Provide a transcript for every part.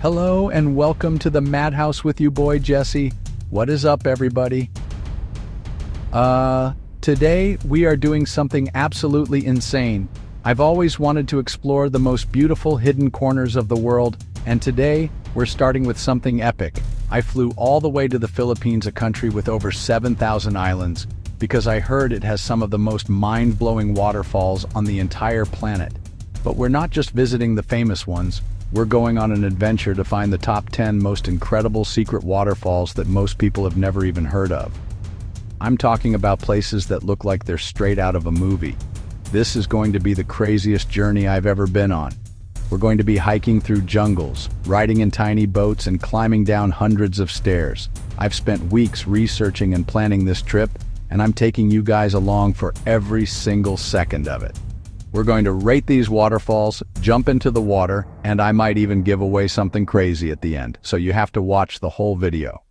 Hello and welcome to the Madhouse with you boy Jessie. What is up everybody? Today we are doing something absolutely insane. I've always wanted to explore the most beautiful hidden corners of the world, and today we're starting with something epic. I flew all the way to the Philippines, a country with over 7,000 islands, because I heard it has some of the most mind-blowing waterfalls on the entire planet. But we're not just visiting the famous ones. We're going on an adventure to find the top 10 most incredible secret waterfalls that most people have never even heard of. I'm talking about places that look like they're straight out of a movie. This is going to be the craziest journey I've ever been on. We're going to be hiking through jungles, riding in tiny boats, and climbing down hundreds of stairs. I've spent weeks researching and planning this trip, and I'm taking you guys along for every single second of it. We're going to rate these waterfalls, jump into the water, and I might even give away something crazy at the end, so you have to watch the whole video.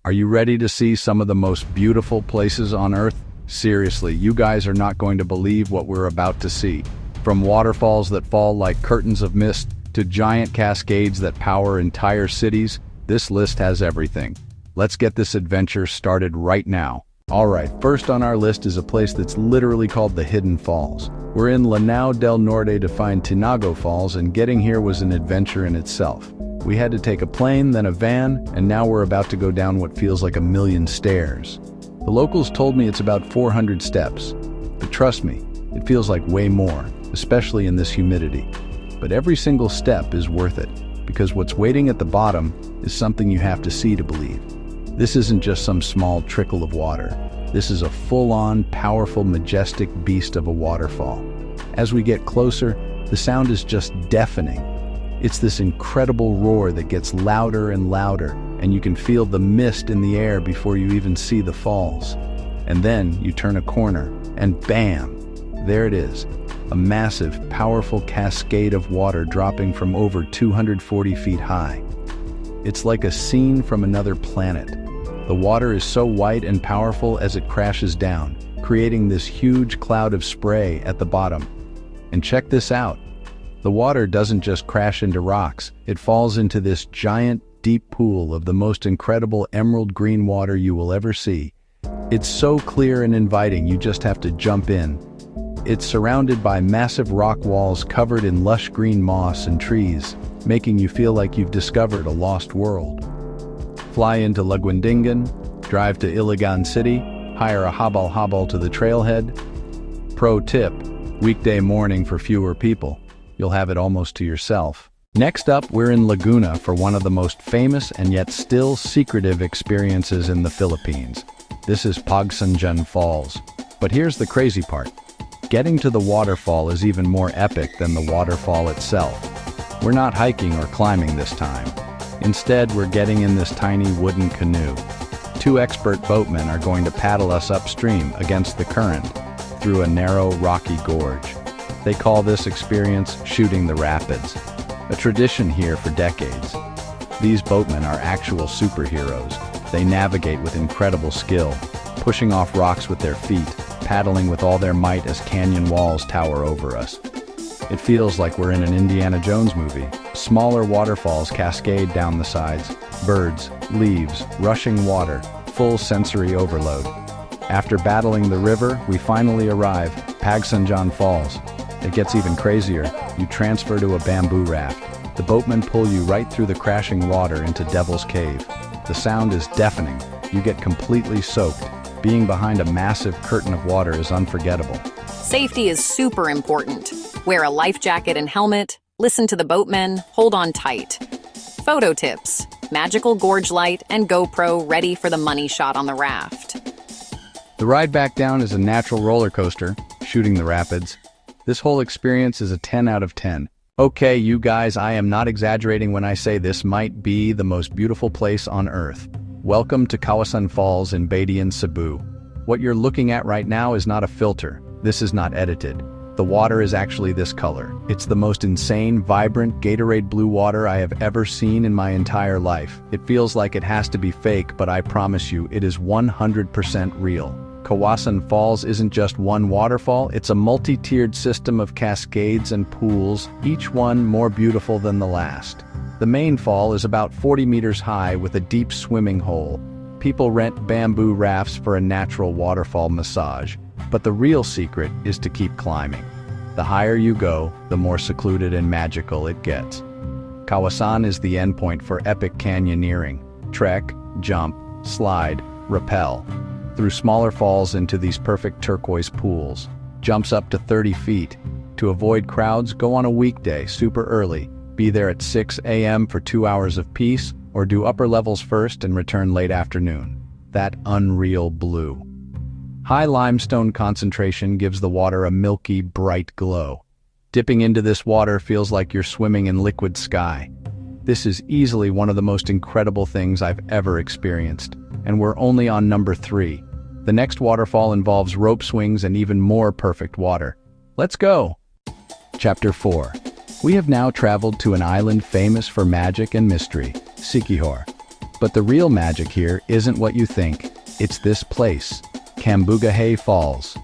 Are you ready to see some of the most beautiful places on Earth? Seriously, you guys are not going to believe what we're about to see. From waterfalls that fall like curtains of mist to giant cascades that power entire cities, this list has everything. Let's get this adventure started right now. Alright, first on our list is a place that's literally called the Hidden Falls. We're in Lanao del Norte to find Tinago Falls, and getting here was an adventure in itself. We had to take a plane, then a van, and now we're about to go down what feels like a million stairs. The locals told me it's about 400 steps, but trust me, it feels like way more, especially in this humidity. But every single step is worth it, because what's waiting at the bottom is something you have to see to believe. This isn't just some small trickle of water. This is a full-on, powerful, majestic beast of a waterfall. As we get closer, the sound is just deafening. It's this incredible roar that gets louder and louder, and you can feel the mist in the air before you even see the falls. And then you turn a corner, and bam! There it is, a massive, powerful cascade of water dropping from over 240 feet high. It's like a scene from another planet. The water is so white and powerful as it crashes down, creating this huge cloud of spray at the bottom. And check this out. The water doesn't just crash into rocks, it falls into this giant, deep pool of the most incredible emerald green water you will ever see. It's so clear and inviting, you just have to jump in. It's surrounded by massive rock walls covered in lush green moss and trees, making you feel like you've discovered a lost world. Fly into Laguindingan, drive to Iligan City, hire a habal to the trailhead. Pro tip, weekday morning for fewer people. You'll have it almost to yourself. Next up, we're in Laguna for one of the most famous and yet still secretive experiences in the Philippines. This is Pagsanjan Falls. But here's the crazy part. Getting to the waterfall is even more epic than the waterfall itself. We're not hiking or climbing this time. Instead, we're getting in this tiny wooden canoe. Two expert boatmen are going to paddle us upstream against the current through a narrow, rocky gorge. They call this experience shooting the rapids, a tradition here for decades. These boatmen are actual superheroes. They navigate with incredible skill, pushing off rocks with their feet, paddling with all their might as canyon walls tower over us. It feels like we're in an Indiana Jones movie. Smaller waterfalls cascade down the sides. Birds, leaves, rushing water, full sensory overload. After battling the river, we finally arrive, Pagsanjan Falls. It gets even crazier. You transfer to a bamboo raft. The boatmen pull you right through the crashing water into Devil's Cave. The sound is deafening. You get completely soaked. Being behind a massive curtain of water is unforgettable. Safety is super important. Wear a life jacket and helmet, listen to the boatmen, hold on tight. Photo tips, magical gorge light and GoPro ready for the money shot on the raft. The ride back down is a natural roller coaster, shooting the rapids. This whole experience is a 10 out of 10. Okay, you guys, I am not exaggerating when I say this might be the most beautiful place on Earth. Welcome to Kawasan Falls in Badian, Cebu. What you're looking at right now is not a filter. This is not edited. The water is actually this color. It's the most insane, vibrant, Gatorade blue water I have ever seen in my entire life. It feels like it has to be fake, but I promise you, it is 100% real. Kawasan Falls isn't just one waterfall, it's a multi-tiered system of cascades and pools, each one more beautiful than the last. The main fall is about 40 meters high with a deep swimming hole. People rent bamboo rafts for a natural waterfall massage, but the real secret is to keep climbing. The higher you go, the more secluded and magical it gets. Kawasan is the endpoint for epic canyoneering. Trek, jump, slide, rappel through smaller falls into these perfect turquoise pools. Jumps up to 30 feet. To avoid crowds, go on a weekday, super early. Be there at 6 a.m. for 2 hours of peace, or do upper levels first and return late afternoon. That unreal blue. High limestone concentration gives the water a milky, bright glow. Dipping into this water feels like you're swimming in liquid sky. This is easily one of the most incredible things I've ever experienced, and we're only on number 3. The next waterfall involves rope swings and even more perfect water. Let's go! Chapter 4. We have now traveled to an island famous for magic and mystery, Siquijor. But the real magic here isn't what you think. It's this place, Cambugahay Falls.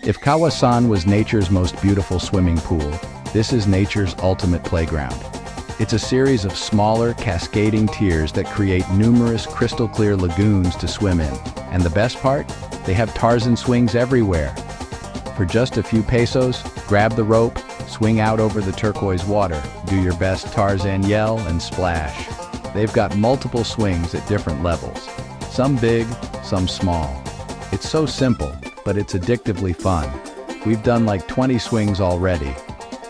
If Kawasan was nature's most beautiful swimming pool, this is nature's ultimate playground. It's a series of smaller, cascading tiers that create numerous crystal-clear lagoons to swim in. And the best part? They have Tarzan swings everywhere. For just a few pesos, grab the rope, swing out over the turquoise water, do your best Tarzan yell, and splash. They've got multiple swings at different levels. Some big, some small. It's so simple, but it's addictively fun. We've done like 20 swings already.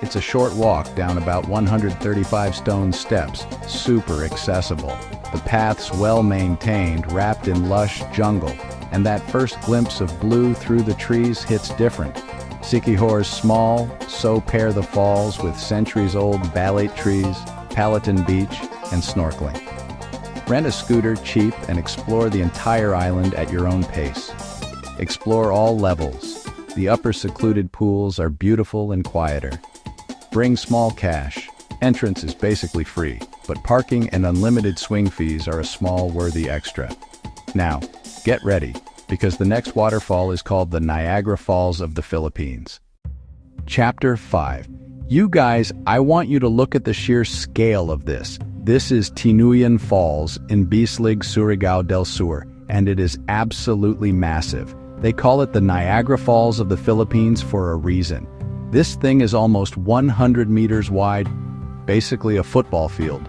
It's a short walk down about 135 stone steps, super accessible. The path's well maintained, wrapped in lush jungle, and that first glimpse of blue through the trees hits different. Siquijor's small, so pair the falls with centuries-old balate trees, Palatine Beach, and snorkeling. Rent a scooter cheap and explore the entire island at your own pace. Explore all levels. The upper secluded pools are beautiful and quieter. Bring small cash. Entrance is basically free, but parking and unlimited swing fees are a small worthy extra. Now, get ready, because the next waterfall is called the Niagara Falls of the Philippines. Chapter 5. You guys, I want you to look at the sheer scale of this. This is Tinuyan Falls in Bislig, Surigao del Sur, and it is absolutely massive. They call it the Niagara Falls of the Philippines for a reason. This thing is almost 100 meters wide, basically a football field.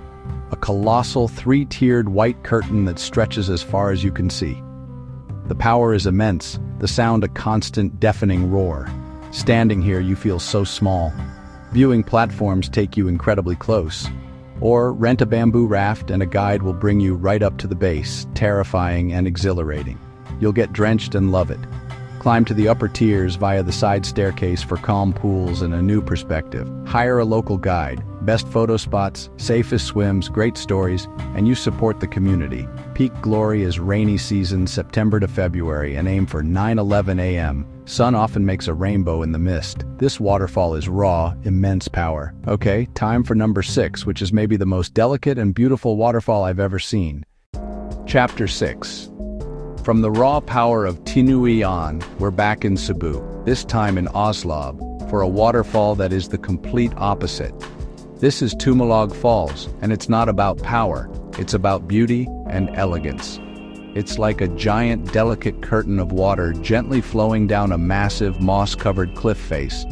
A colossal 3-tiered white curtain that stretches as far as you can see. The power is immense, the sound a constant deafening roar. Standing here you feel so small. Viewing platforms take you incredibly close. Or rent a bamboo raft and a guide will bring you right up to the base, terrifying and exhilarating. You'll get drenched and love it. Climb to the upper tiers via the side staircase for calm pools and a new perspective. Hire a local guide. Best photo spots, safest swims, great stories, and you support the community. Peak glory is rainy season, September to February, and aim for 9:11 a.m. Sun often makes a rainbow in the mist. This waterfall is raw, immense power. Okay, time for number 6, which is maybe the most delicate and beautiful waterfall I've ever seen. Chapter 6. From the raw power of Tinuyan, we're back in Cebu, this time in Oslab, for a waterfall that is the complete opposite. This is Tumalog Falls, and it's not about power, it's about beauty and elegance. It's like a giant, delicate curtain of water gently flowing down a massive, moss-covered cliff face.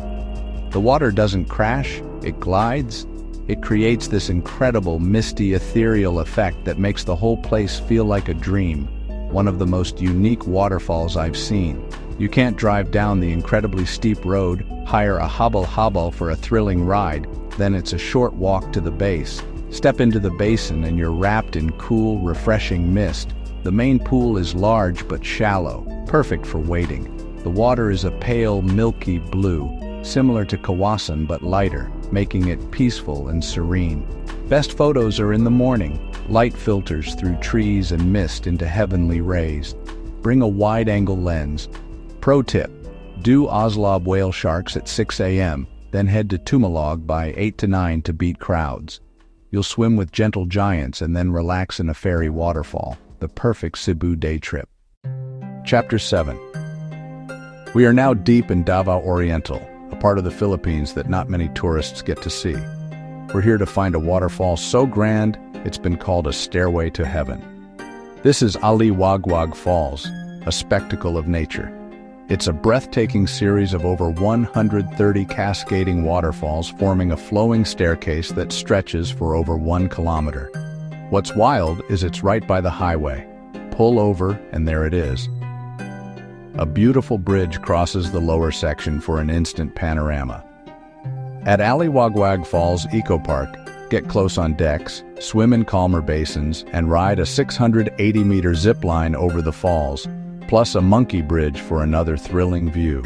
The water doesn't crash, it glides. It creates this incredible, misty, ethereal effect that makes the whole place feel like a dream. One of the most unique waterfalls I've seen. You can't drive down the incredibly steep road, hire a hobble for a thrilling ride, then it's a short walk to the base. Step into the basin and you're wrapped in cool, refreshing mist. The main pool is large but shallow, perfect for wading. The water is a pale, milky blue, similar to Kawasan but lighter, making it peaceful and serene. Best photos are in the morning. Light filters through trees and mist into heavenly rays. Bring a wide-angle lens. Pro tip, do Oslab whale sharks at 6 a.m., then head to Tumalog by 8 to 9 to beat crowds. You'll swim with gentle giants and then relax in a fairy waterfall. The perfect Cebu day trip. Chapter 7. We are now deep in Davao Oriental, a part of the Philippines that not many tourists get to see. We're here to find a waterfall so grand, it's been called a stairway to heaven. This is Aliwagwag Falls, a spectacle of nature. It's a breathtaking series of over 130 cascading waterfalls forming a flowing staircase that stretches for over 1 kilometer. What's wild is it's right by the highway. Pull over and there it is. A beautiful bridge crosses the lower section for an instant panorama. At Aliwagwag Falls Eco Park, get close on decks, swim in calmer basins, and ride a 680-meter zip line over the falls, plus a monkey bridge for another thrilling view.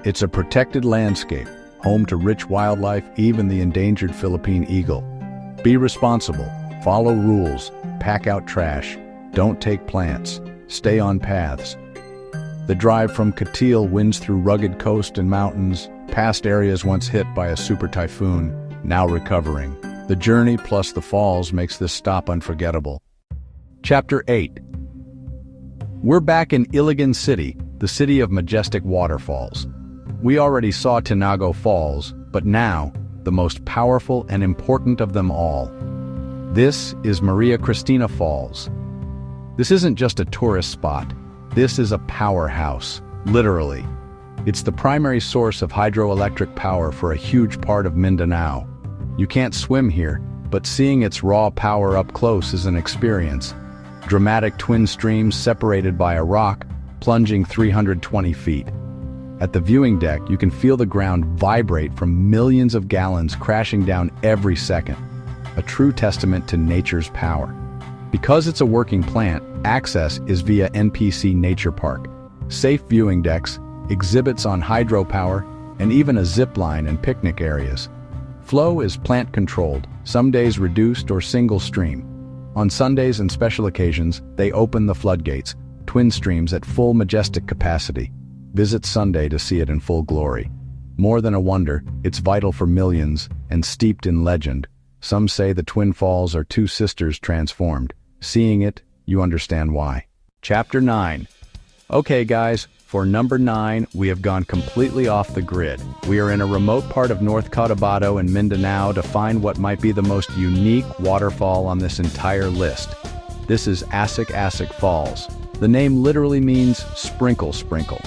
It's a protected landscape, home to rich wildlife, even the endangered Philippine eagle. Be responsible, follow rules, pack out trash, don't take plants, stay on paths. The drive from Katil winds through rugged coast and mountains, past areas once hit by a super typhoon, now recovering. The journey plus the falls makes this stop unforgettable. Chapter 8. We're back in Iligan City, the city of majestic waterfalls. We already saw Tinago Falls, but now, the most powerful and important of them all. This is Maria Cristina Falls. This isn't just a tourist spot. This is a powerhouse, literally. It's the primary source of hydroelectric power for a huge part of Mindanao. You can't swim here, but seeing its raw power up close is an experience. Dramatic twin streams separated by a rock, plunging 320 feet. At the viewing deck, you can feel the ground vibrate from millions of gallons crashing down every second. A true testament to nature's power. Because it's a working plant, access is via NPC Nature Park. Safe viewing decks, exhibits on hydropower, and even a zip line and picnic areas. Flow is plant-controlled, some days reduced or single stream. On Sundays and special occasions, they open the floodgates, twin streams at full majestic capacity. Visit Sunday to see it in full glory. More than a wonder, it's vital for millions and steeped in legend. Some say the Twin Falls are two sisters transformed. Seeing it, you understand why. Chapter 9. Okay guys, for number 9, we have gone completely off the grid. We are in a remote part of North Cotabato and Mindanao to find what might be the most unique waterfall on this entire list. This is Asik-Asik Falls. The name literally means sprinkle sprinkle.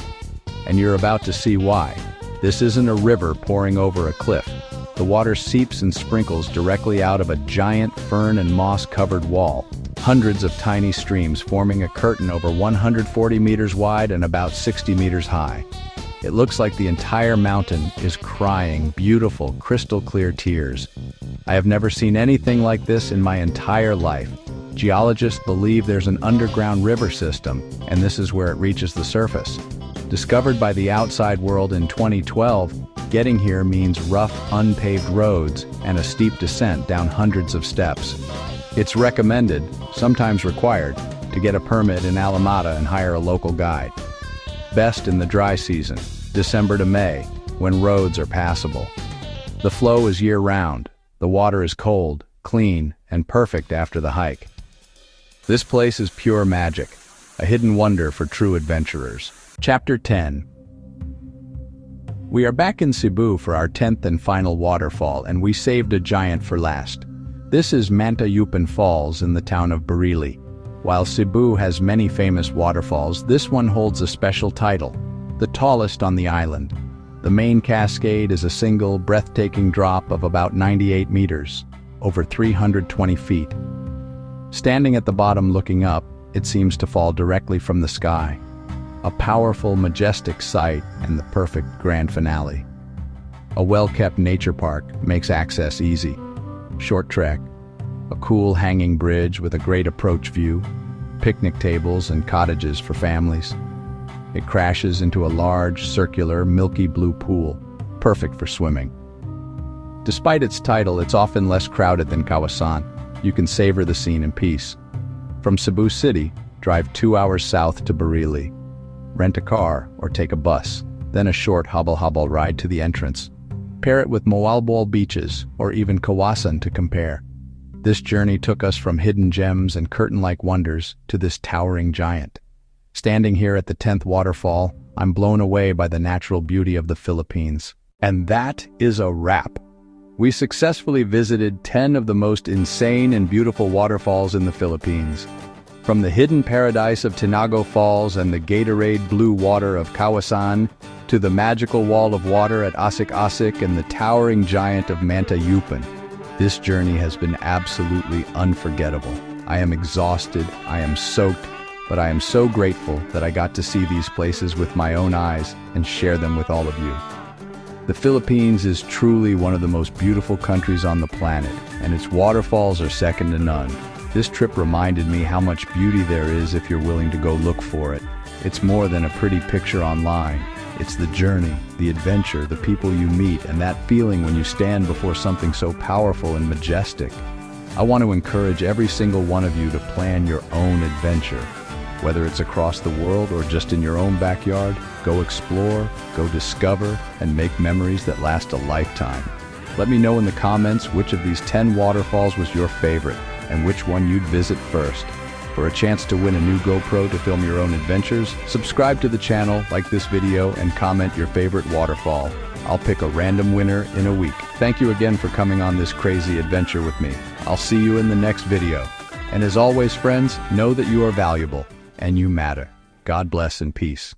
And you're about to see why. This isn't a river pouring over a cliff. The water seeps and sprinkles directly out of a giant fern and moss-covered wall. Hundreds of tiny streams forming a curtain over 140 meters wide and about 60 meters high. It looks like the entire mountain is crying beautiful, crystal-clear tears. I have never seen anything like this in my entire life. Geologists believe there's an underground river system, and this is where it reaches the surface. Discovered by the outside world in 2012, getting here means rough, unpaved roads and a steep descent down hundreds of steps. It's recommended, sometimes required, to get a permit in Alamada and hire a local guide. Best in the dry season, December to May, when roads are passable. The flow is year-round. The water is cold, clean, and perfect after the hike. This place is pure magic, a hidden wonder for true adventurers. Chapter 10. We are back in Cebu for our 10th and final waterfall, and we saved a giant for last. This is Mantayupan Falls in the town of Barili. While Cebu has many famous waterfalls, this one holds a special title, the tallest on the island. The main cascade is a single, breathtaking drop of about 98 meters, over 320 feet. Standing at the bottom looking up, it seems to fall directly from the sky. A powerful, majestic sight and the perfect grand finale. A well-kept nature park makes access easy. Short trek, a cool hanging bridge with a great approach view, picnic tables and cottages for families. It crashes into a large, circular, milky blue pool, perfect for swimming. Despite its title, it's often less crowded than Kawasan. You can savor the scene in peace. From Cebu City, drive 2 hours south to Barili. Rent a car or take a bus, then a short hobble-hobble ride to the entrance. Pair it with Moalboal beaches or even Kawasan to compare. This journey took us from hidden gems and curtain-like wonders to this towering giant. Standing here at the 10th waterfall, I'm blown away by the natural beauty of the Philippines. And that is a wrap. We successfully visited 10 of the most insane and beautiful waterfalls in the Philippines. From the hidden paradise of Tinago Falls and the Gatorade blue water of Kawasan, to the magical wall of water at Asik-Asik and the towering giant of Mantayupan. This journey has been absolutely unforgettable. I am exhausted, I am soaked, but I am so grateful that I got to see these places with my own eyes and share them with all of you. The Philippines is truly one of the most beautiful countries on the planet, and its waterfalls are second to none. This trip reminded me how much beauty there is if you're willing to go look for it. It's more than a pretty picture online. It's the journey, the adventure, the people you meet, and that feeling when you stand before something so powerful and majestic. I want to encourage every single one of you to plan your own adventure. Whether it's across the world or just in your own backyard, go explore, go discover, and make memories that last a lifetime. Let me know in the comments which of these 10 waterfalls was your favorite, and which one you'd visit first. For a chance to win a new GoPro to film your own adventures, subscribe to the channel, like this video, and comment your favorite waterfall. I'll pick a random winner in a week. Thank you again for coming on this crazy adventure with me. I'll see you in the next video. And as always, friends, know that you are valuable, and you matter. God bless and peace.